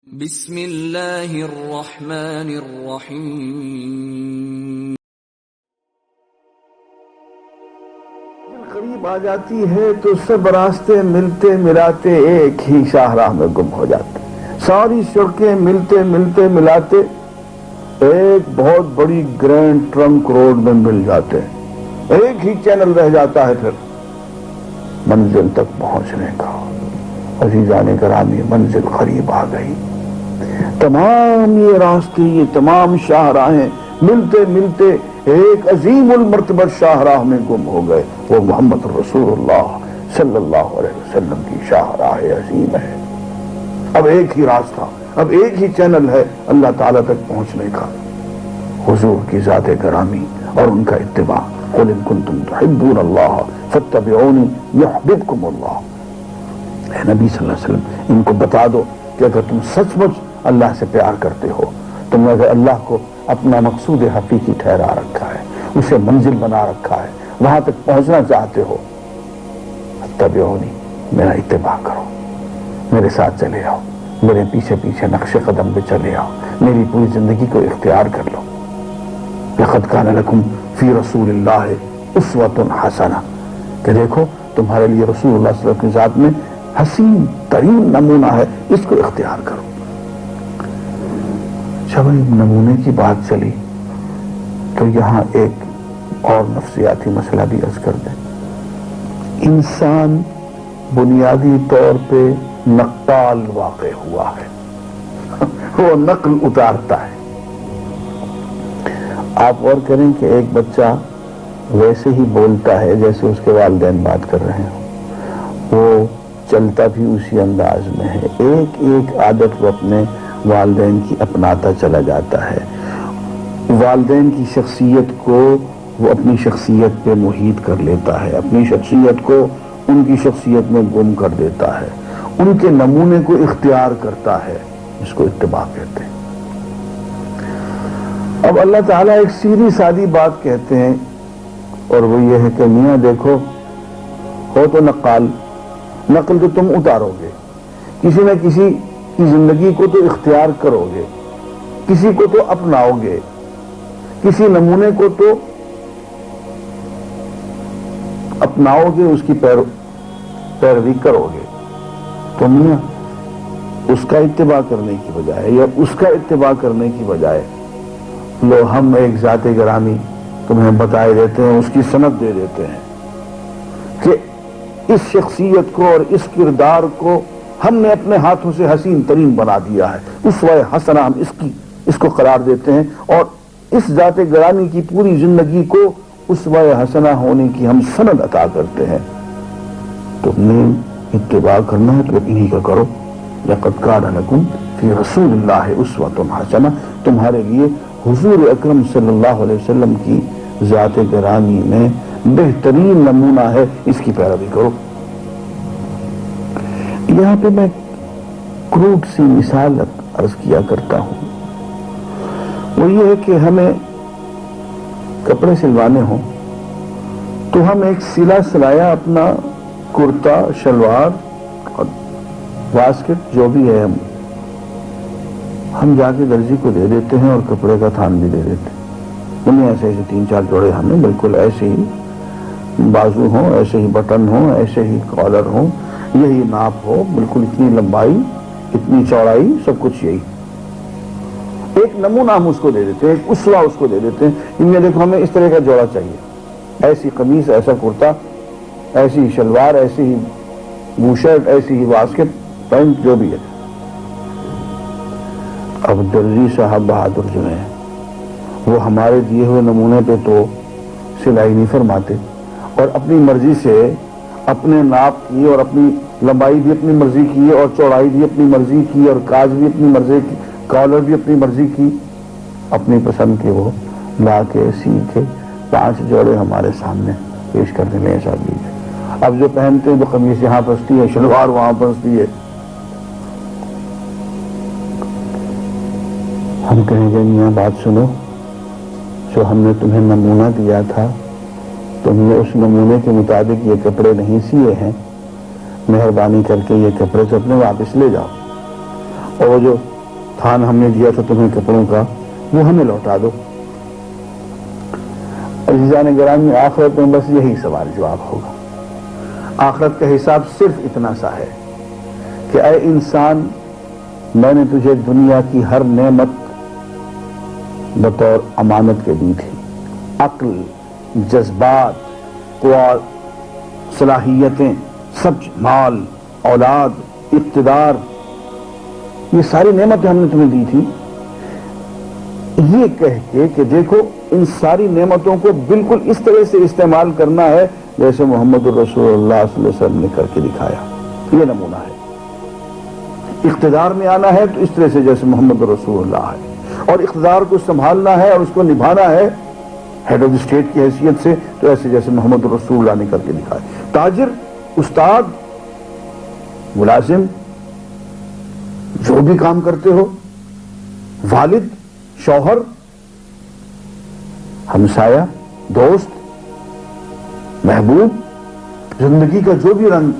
بسم اللہ الرحمن الرحیم۔ قریب آ جاتی ہے تو سب راستے ملتے ملاتے ایک ہی شاہراہ میں گم ہو جاتے، ساری سڑکیں ملتے ملتے ملاتے ایک بہت بڑی گرینڈ ٹرنک روڈ میں مل جاتے ہیں، ایک ہی چینل رہ جاتا ہے پھر منزل تک پہنچنے کا۔ عزیزان گرامی، منزل قریب آ گئی، تمام یہ راستے، یہ تمام شاہراہیں ملتے ملتے ایک عظیم المرتبہ شاہراہ میں گم ہو گئے، وہ محمد رسول اللہ صلی اللہ علیہ وسلم کی شاہراہ عظیم ہے۔ اب ایک ہی راستہ، اب ایک ہی چینل ہے اللہ تعالیٰ تک پہنچنے کا، حضور کی ذات گرامی اور ان کا اتباع۔ قل ان کنتم تحبون اللہ فاتبعونی یحببکم اللہ۔ اے نبی صلی اللہ علیہ وسلم، ان کو بتا دو کہ اگر تم سچ مچ اللہ سے پیار کرتے ہو، تم نے اگر اللہ کو اپنا مقصود حقیقی ٹھہرا رکھا ہے، اسے منزل بنا رکھا ہے، وہاں تک پہنچنا چاہتے ہو، اتبعونی، میرا اتباع کرو، میرے ساتھ چلے آؤ، میرے پیچھے پیچھے نقش قدم پہ چلے آؤ، میری پوری زندگی کو اختیار کر لو۔ لقد کان لکم فی رسول اللہ اسوۃ حسنہ، کہ دیکھو تمہارے لیے رسول اللہ صلی اللہ علیہ وسلم کی ذات میں حسین ترین نمونہ ہے، اس کو اختیار کرو۔ جب نمونے کی بات چلی تو یہاں ایک اور نفسیاتی مسئلہ بھی عرض کر دیں۔ انسان بنیادی طور پہ نقال واقع ہوا ہے، وہ نقل اتارتا ہے۔ آپ غور کریں کہ ایک بچہ ویسے ہی بولتا ہے جیسے اس کے والدین بات کر رہے ہوں، وہ چلتا بھی اسی انداز میں ہے، ایک ایک عادت وہ اپنے والدین کی اپناتا چلا جاتا ہے، والدین کی شخصیت کو وہ اپنی شخصیت پہ محیط کر لیتا ہے، اپنی شخصیت کو ان کی شخصیت میں گم کر دیتا ہے، ان کے نمونے کو اختیار کرتا ہے، اس کو اتباع کہتے ہیں۔ اب اللہ تعالیٰ ایک سیدھی سادی بات کہتے ہیں، اور وہ یہ ہے کہ میاں دیکھو، ہو تو نقال، نقل تو تم اتارو گے، کسی نہ کسی کی زندگی کو تو اختیار کرو گے، کسی کو تو اپناؤ گے، کسی نمونے کو تو اپناؤ گے، اس کی پیروی کرو گے۔ تو میاں اس کا اتباع کرنے کی بجائے یا اس کا اتباع کرنے کی بجائے لو ہم ایک ذات گرامی تمہیں بتائے دیتے ہیں، اس کی سند دے دیتے ہیں کہ اس شخصیت کو اور اس کردار کو ہم نے اپنے ہاتھوں سے حسین ترین بنا دیا ہے، اسوہ حسنہ ہم اس کو قرار دیتے ہیں، اور اس ذات گرامی کی پوری زندگی کو اسوہ حسنہ ہونے کی ہم سند عطا کرتے ہیں۔ تم نے اتباع کرنا ہے تو انہی کا کرو۔ لقد کان لکم فی رسول اللہ اسوۃ حسنہ، تمہارے لیے حضور اکرم صلی اللہ علیہ وسلم کی ذات گرامی میں بہترین نمونہ ہے، اس کی پیروی کرو۔ یہاں پہ میں کروٹ سی مثال عرض کیا کرتا ہوں، وہ یہ ہے کہ ہمیں کپڑے سلوانے ہوں تو ہم ایک سلا سلایا اپنا کرتا، شلوار اور واسکٹ جو بھی ہے ہم جا کے درزی کو دے دیتے ہیں اور کپڑے کا تھان بھی دے دیتے ہیں۔ انہیں ایسے 3-4 جوڑے ہمیں بالکل ایسے ہی بازو ہوں، ایسے ہی بٹن ہوں، ایسے ہی کالر ہوں، یہی ناپ ہو، بالکل اتنی لمبائی، اتنی چوڑائی، سب کچھ یہی۔ ایک نمونہ ہم اس کو دے دیتے ہیں، ایک اسوہ اس کو دے دیتے ہیں، ان میں دیکھو ہمیں اس طرح کا جوڑا چاہیے، ایسی قمیص، ایسا کرتا، ایسی ہی شلوار، ایسی ہی بوشرٹ، ایسی ہی واسکٹ، پینٹ، جو بھی ہے۔ اب درزی صاحب بہادر جو ہیں وہ ہمارے دیے ہوئے نمونے پہ تو سلائی نہیں فرماتے، اور اپنی مرضی سے اپنے ناپ کی اور اپنی لمبائی بھی اپنی مرضی کی اور چوڑائی بھی اپنی مرضی کی اور کاج بھی اپنی مرضی کی، کالر بھی اپنی مرضی کی، اپنی پسند کے وہ لا کے سی کے 5 جوڑے ہمارے سامنے پیش کر دیں، ایسا لیجیے۔ اب جو پہنتے ہیں تو قمیص یہاں پھنستی ہے، شلوار وہاں پھنستی ہے، ہم کہیں گے میاں بات سنو، جو ہم نے تمہیں نمونہ دیا تھا تم نے اس نمونے کے مطابق یہ کپڑے نہیں سیے ہیں، مہربانی کر کے یہ کپڑے سے اپنے واپس لے جاؤ، اور وہ جو تھان ہم نے دیا تھا تمہیں کپڑوں کا وہ ہمیں لوٹا دو. عزیزان گرامی، آخرت میں بس یہی سوال جواب ہوگا. آخرت کا حساب صرف اتنا سا ہے کہ اے انسان، میں نے تجھے دنیا کی ہر نعمت بطور امانت کے دی تھی. عقل، جذبات، قوا، صلاحیتیں، سب، مال، اولاد، اقتدار، یہ ساری نعمتیں ہم نے تمہیں دی تھی، یہ کہہ کے کہ دیکھو ان ساری نعمتوں کو بالکل اس طرح سے استعمال کرنا ہے جیسے محمد الرسول اللہ صلی اللہ علیہ وسلم نے کر کے دکھایا. یہ نمونہ ہے. اقتدار میں آنا ہے تو اس طرح سے جیسے محمد الرسول اللہ ہے، اور اقتدار کو سنبھالنا ہے اور اس کو نبھانا ہے ہیڈ آف اسٹیٹ کی حیثیت سے تو ایسے جیسے محمد الرسول اللہ نے کر کے دکھایا. تاجر، استاد، ملازم، جو بھی کام کرتے ہو، والد، شوہر، ہمسایہ، دوست، محبوب، زندگی کا جو بھی رنگ،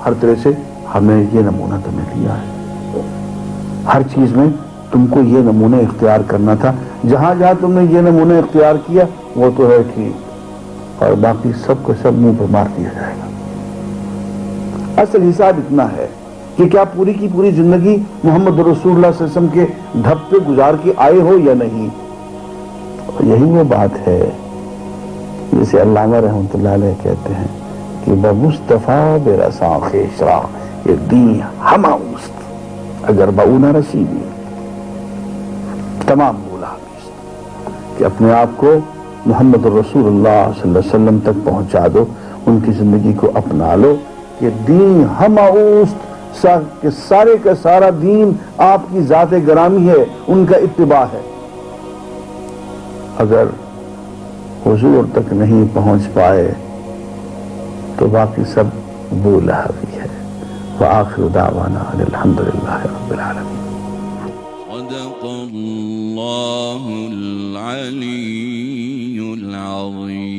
ہر طرح سے ہمیں یہ نمونہ تمہیں دیا ہے. ہر چیز میں تم کو یہ نمونہ اختیار کرنا تھا. جہاں جہاں تم نے یہ نمونہ اختیار کیا وہ تو ہے ٹھیک، اور باقی سب کو سب منہ پہ مار دیا جائے گا. اصل حساب اتنا ہے کہ کیا پوری کی پوری زندگی محمد رسول اللہ صلی اللہ علیہ وسلم کے ڈھب پہ گزار کے آئے ہو یا نہیں. اور یہی وہ بات ہے جسے علامہ رحمۃ اللہ علیہ کہتے ہیں کہ بمصطفیٰ برساں خیشرا یہ دین ہما اوست اگر باؤ نہ رسیدی. تمام بولا کہ اپنے آپ کو محمد رسول اللہ صلی اللہ علیہ وسلم تک پہنچا دو، ان کی زندگی کو اپنا لو. کہ دین ہما اوست، کہ سارے کا سارا دین آپ کی ذات گرامی ہے، ان کا اتباع ہے. اگر حضور تک نہیں پہنچ پائے تو باقی سب بولا بھی ہے. وآخر دعوانا الحمدللہ رب العالمین. صدق اللہ العلی العظیم.